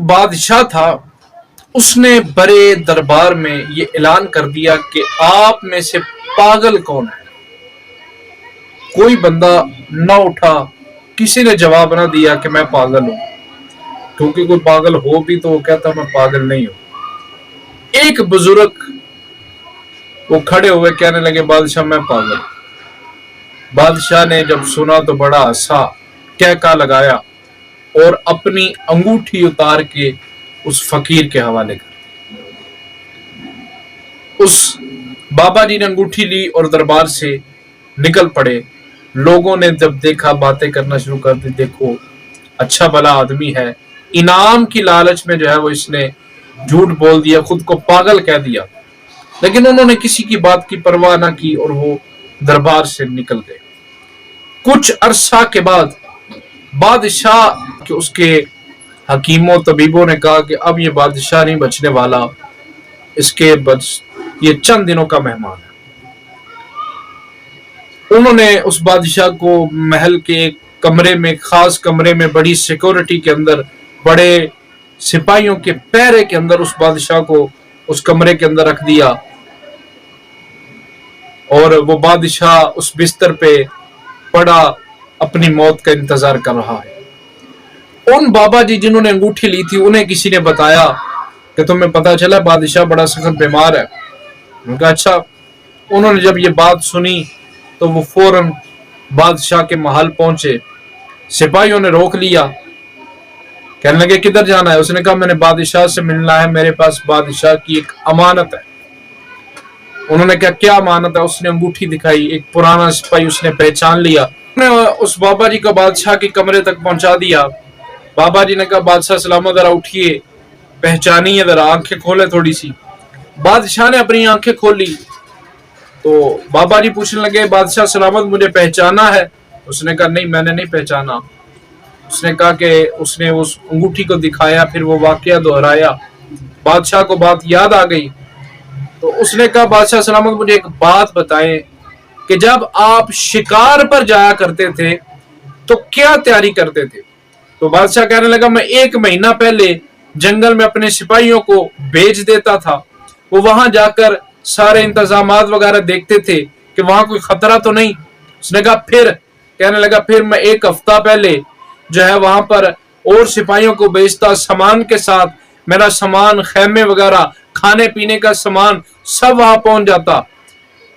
बादशाह था, उसने बड़े दरबार में ये ऐलान कर दिया कि आप में से पागल कौन है। कोई बंदा न उठा, किसी ने जवाब ना दिया कि मैं पागल हूं, क्योंकि कोई पागल हो भी तो वो कहता मैं पागल नहीं हूं। एक बुजुर्ग वो खड़े हुए कहने लगे बादशाह मैं पागल। बादशाह ने जब सुना तो बड़ा हंसा, कहका लगाया और अपनी अंगूठी उतार के उस फकीर के हवाले कर। उस बाबा जी ने अंगूठी ली और दरबार से निकल पड़े। लोगों ने जब देखा बातें करना शुरू कर दी, देखो अच्छा भला आदमी है, इनाम की लालच में जो है वो इसने झूठ बोल दिया, खुद को पागल कह दिया। लेकिन उन्होंने किसी की बात की परवाह ना की और वो दरबार से निकल गए। कुछ अरसा के बाद बादशाह के उसके हकीमों तबीबों ने कहा कि अब ये बादशाह नहीं बचने वाला, इसके बस ये चंद दिनों का मेहमान है। उन्होंने उस बादशाह को महल के एक कमरे में, खास कमरे में, बड़ी सिक्योरिटी के अंदर, बड़े सिपाहियों के पहरे के अंदर उस बादशाह को उस कमरे के अंदर रख दिया और वो बादशाह उस बिस्तर पे पड़ा अपनी मौत का इंतजार कर रहा है। उन बाबा जी जिन्होंने अंगूठी ली थी उन्हें किसी ने बताया कि तुम्हें पता चला बादशाह बड़ा सख्त बीमार है। उनका अच्छा। उन्होंने जब ये बात सुनी तो वो फौरन बादशाह के महल पहुंचे। सिपाहियों ने रोक लिया, कहने लगे किधर जाना है। उसने कहा मैंने बादशाह से मिलना है, मेरे पास बादशाह की एक अमानत है। उन्होंने कहा क्या अमानत है। उसने अंगूठी दिखाई। एक पुराना सिपाही उसने पहचान लिया। उस बाबा जी को बादशाह के कमरे तक पहुंचा दिया। बाबा जी ने कहा बादशाह सलामत, जरा उठिए, पहचानिए, जरा आंखें खोले थोड़ी सी। बादशाह ने अपनी आंखें खोली तो बाबा जी पूछने लगे बादशाह सलामत, मुझे पहचाना है। उसने कहा नहीं, मैंने नहीं पहचाना। उसने कहा कि उसने उस अंगूठी को दिखाया, फिर वो वाकया दोहराया। बादशाह को बात याद आ गई तो उसने कहा बादशाह सलामत, मुझे एक बात बताएं कि जब आप शिकार पर जाया करते थे तो क्या तैयारी करते थे। तो बादशाह कहने लगा मैं 1 महीना पहले जंगल में अपने सिपाहियों को भेज देता था, वो वहां जाकर सारे इंतजामात वगैरह देखते थे कि वहां कोई खतरा तो नहीं। उसने कहा फिर, कहने लगा फिर मैं 1 हफ्ता पहले जो है वहां पर और सिपाहियों को भेजता, सामान के साथ, मेरा सामान, खैमे वगैरह, खाने पीने का सामान सब वहां पहुंच जाता।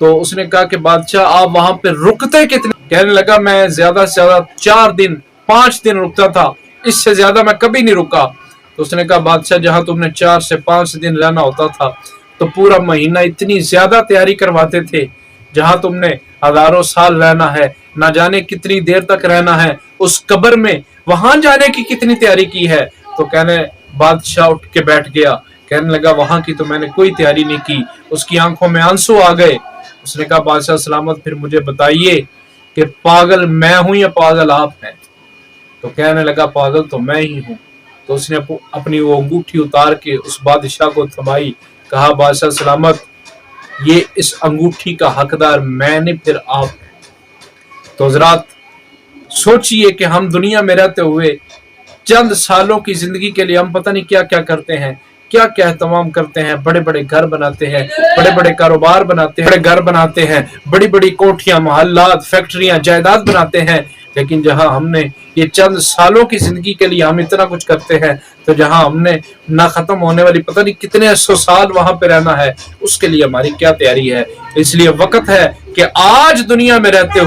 तो उसने कहा कि बादशाह आप वहां पे रुकते कितने। कहने लगा मैं ज्यादा से ज्यादा 4 दिन 5 दिन रुकता था, इससे ज्यादा मैं कभी नहीं रुका। तो उसने कहा बादशाह जहां तुमने 4 से 5 दिन रहना होता था तो पूरा महीना इतनी ज्यादा तैयारी करवाते थे। जहां तुमने हजारों साल रहना है, ना जाने कितनी देर तक रहना है उस कब्र में, वहां जाने की कितनी तैयारी की है। तो कहने बादशाह उठ के बैठ गया, कहने लगा वहां की तो मैंने कोई तैयारी नहीं की। उसकी आंखों में आंसू आ गए। उसने कहा बादशाह सलामत, फिर मुझे बताइए कि पागल मैं हूं या पागल आप हैं। तो कहने लगा पागल तो मैं ही हूं। तो उसने अपनी वो अंगूठी उतार के उस बादशाह को थमाई, कहा बादशाह सलामत, ये इस अंगूठी का हकदार मैं नहीं, फिर आप हैं। तो हज़रात सोचिए कि हम दुनिया में रहते हुए चंद सालों की जिंदगी के लिए हम पता नहीं क्या क्या करते हैं, क्या क्या एहतमाम करते हैं। बड़े बड़े घर बनाते हैं, बड़े बड़े कारोबार बनाते हैं, बड़े घर बनाते हैं, बड़ी बड़ी कोठियां, मोहल्लात, फैक्ट्रियां, जायदाद बनाते हैं। लेकिन जहां हमने ये चंद सालों की जिंदगी के लिए हम इतना कुछ करते हैं, तो जहां हमने ना खत्म होने वाली पता नहीं कितने 100 साल वहां पे रहना है, उसके लिए हमारी क्या तैयारी है। इसलिए वक्त है कि आज दुनिया में रहते